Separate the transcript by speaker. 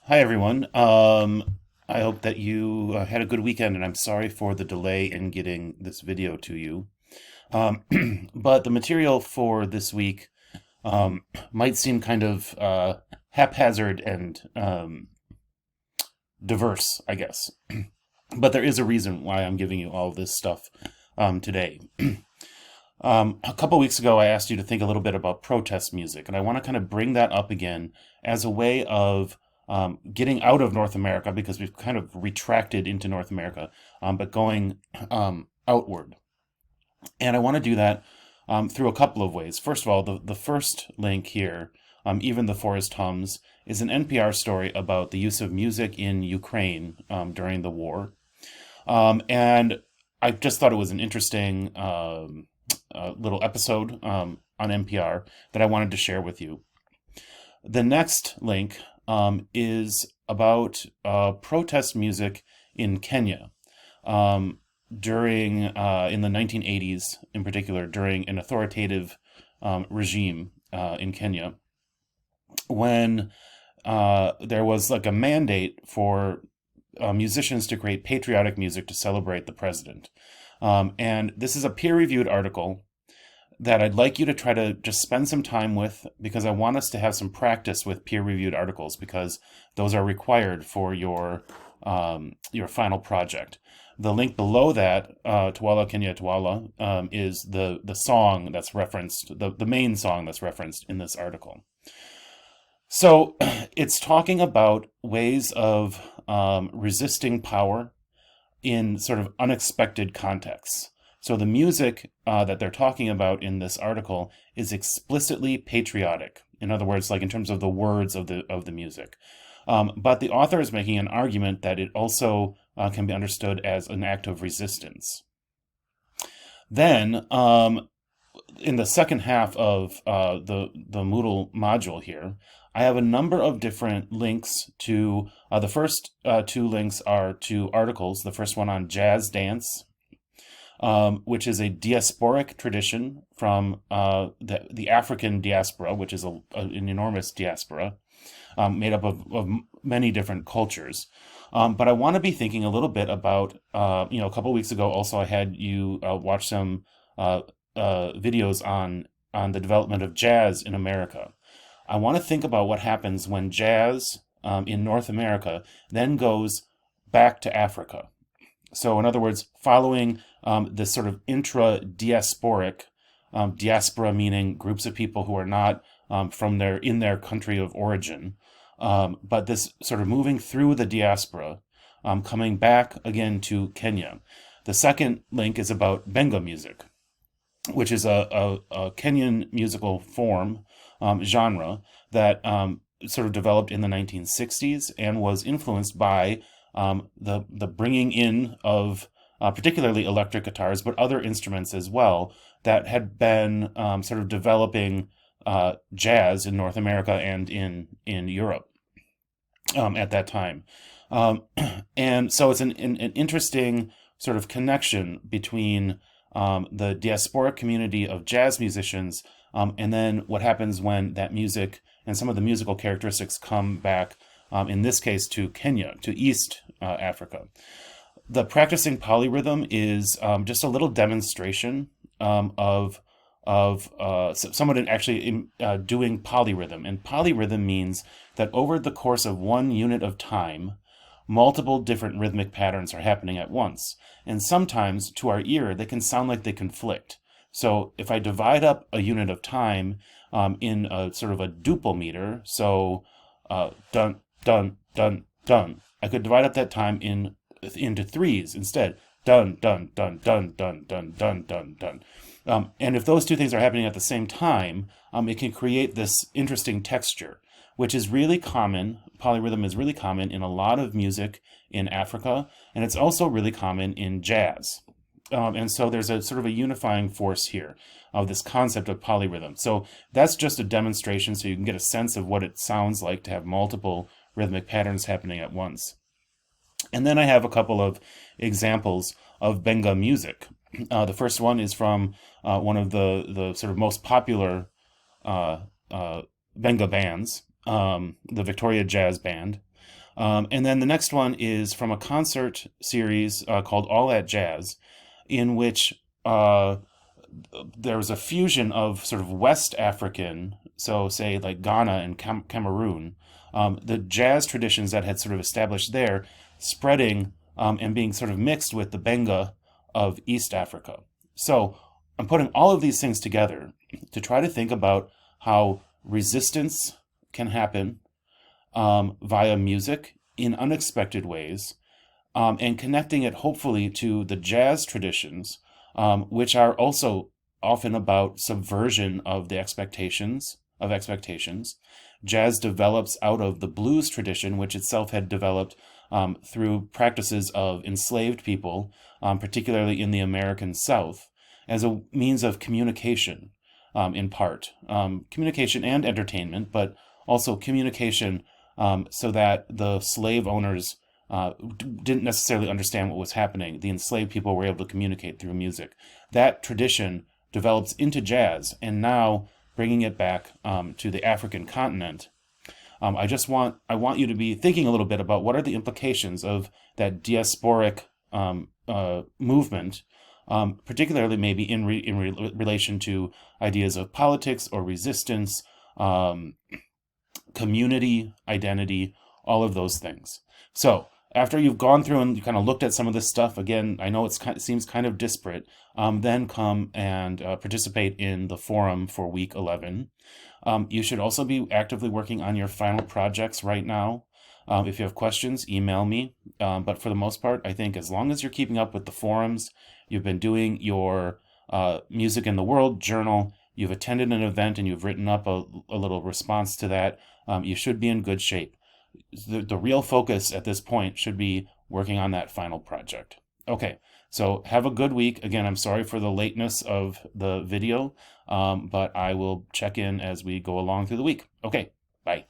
Speaker 1: Hi, everyone. I hope that you had a good weekend, and I'm sorry for the delay in getting this video to you. Um, but the material for this week might seem kind of haphazard and diverse, I guess. But there is a reason why I'm giving you all this stuff today. A couple weeks ago, I asked you to think a little bit about protest music, and I want to kind of bring that up again as a way of getting out of North America because we've kind of retracted into North America, but going outward. And I want to do that through a couple of ways. First of all, the first link here, Even the Forest Hums, is an NPR story about the use of music in Ukraine during the war. And I just thought it was an interesting little episode on NPR that I wanted to share with you. The next link is about protest music in Kenya during, in the 1980s, in particular, during an authoritative regime in Kenya, when there was like a mandate for musicians to create patriotic music to celebrate the president. And this is a peer-reviewed article that I'd like you to try to just spend some time with because I want us to have some practice with peer-reviewed articles because those are required for your final project. The link below that, Twala Kenya Twala, is the song that's referenced, the main song that's referenced in this article. So it's talking about ways of resisting power in sort of unexpected contexts. So the music that they're talking about in this article is explicitly patriotic. In other words, like in terms of the words of the music. But the author is making an argument that it also can be understood as an act of resistance. Then, in the second half of the Moodle module here, I have a number of different links to the first two links are to articles. The first one on jazz dance, which is a diasporic tradition from the African diaspora, which is an enormous diaspora made up of many different cultures. But I want to be thinking a little bit about, a couple weeks ago, also I had you watch some videos on the development of jazz in America. I want to think about what happens when jazz in North America then goes back to Africa. So, in other words, following this sort of intra-diasporic, diaspora meaning groups of people who are not in their country of origin, but this sort of moving through the diaspora, coming back again to Kenya. The second link is about Benga music, which is a Kenyan musical form, genre, that sort of developed in the 1960s and was influenced by the bringing in of particularly electric guitars, but other instruments as well that had been sort of developing jazz in North America and in Europe at that time. Um, and so it's an interesting sort of connection between the diasporic community of jazz musicians and then what happens when that music and some of the musical characteristics come back, in this case, to Kenya, to East Africa. The practicing polyrhythm is just a little demonstration of someone actually doing polyrhythm. And polyrhythm means that over the course of one unit of time, multiple different rhythmic patterns are happening at once. And sometimes, to our ear, they can sound like they conflict. So if I divide up a unit of time in a sort of a duple meter, so dun, dun, dun, dun, I could divide up that time into threes instead. Dun, dun, dun, dun, dun, dun, dun, dun, dun. And if those two things are happening at the same time, it can create this interesting texture, which is really common. Polyrhythm is really common in a lot of music in Africa, and it's also really common in jazz. And so there's a sort of a unifying force here of this concept of polyrhythm. So that's just a demonstration so you can get a sense of what it sounds like to have multiple rhythmic patterns happening at once. And then I have a couple of examples of Benga music. The first one is from one of the sort of most popular Benga bands, the Victoria Jazz Band. And then the next one is from a concert series called All That Jazz, in which there was a fusion of sort of West African, so say like Ghana and Cameroon, the jazz traditions that had sort of established there, spreading and being sort of mixed with the Benga of East Africa. So I'm putting all of these things together to try to think about how resistance can happen via music in unexpected ways, and connecting it hopefully to the jazz traditions, which are also often about subversion of the expectations of expectations. Jazz develops out of the blues tradition, which itself had developed through practices of enslaved people, particularly in the American South, as a means of communication, in part. Communication and entertainment, but also communication so that the slave owners didn't necessarily understand what was happening. The enslaved people were able to communicate through music. That tradition develops into jazz, and now bringing it back to the African continent. I want you to be thinking a little bit about what are the implications of that diasporic movement, particularly maybe in relation to ideas of politics or resistance, community, identity, all of those things. So after you've gone through and you kind of looked at some of this stuff, again, I know it seems kind of disparate, then come and participate in the forum for week 11. You should also be actively working on your final projects right now. If you have questions, email me. But for the most part, I think as long as you're keeping up with the forums, you've been doing your Music in the World journal, you've attended an event and you've written up a little response to that, you should be in good shape. The real focus at this point should be working on that final project. Okay, so have a good week. Again, I'm sorry for the lateness of the video, but I will check in as we go along through the week. Okay, bye.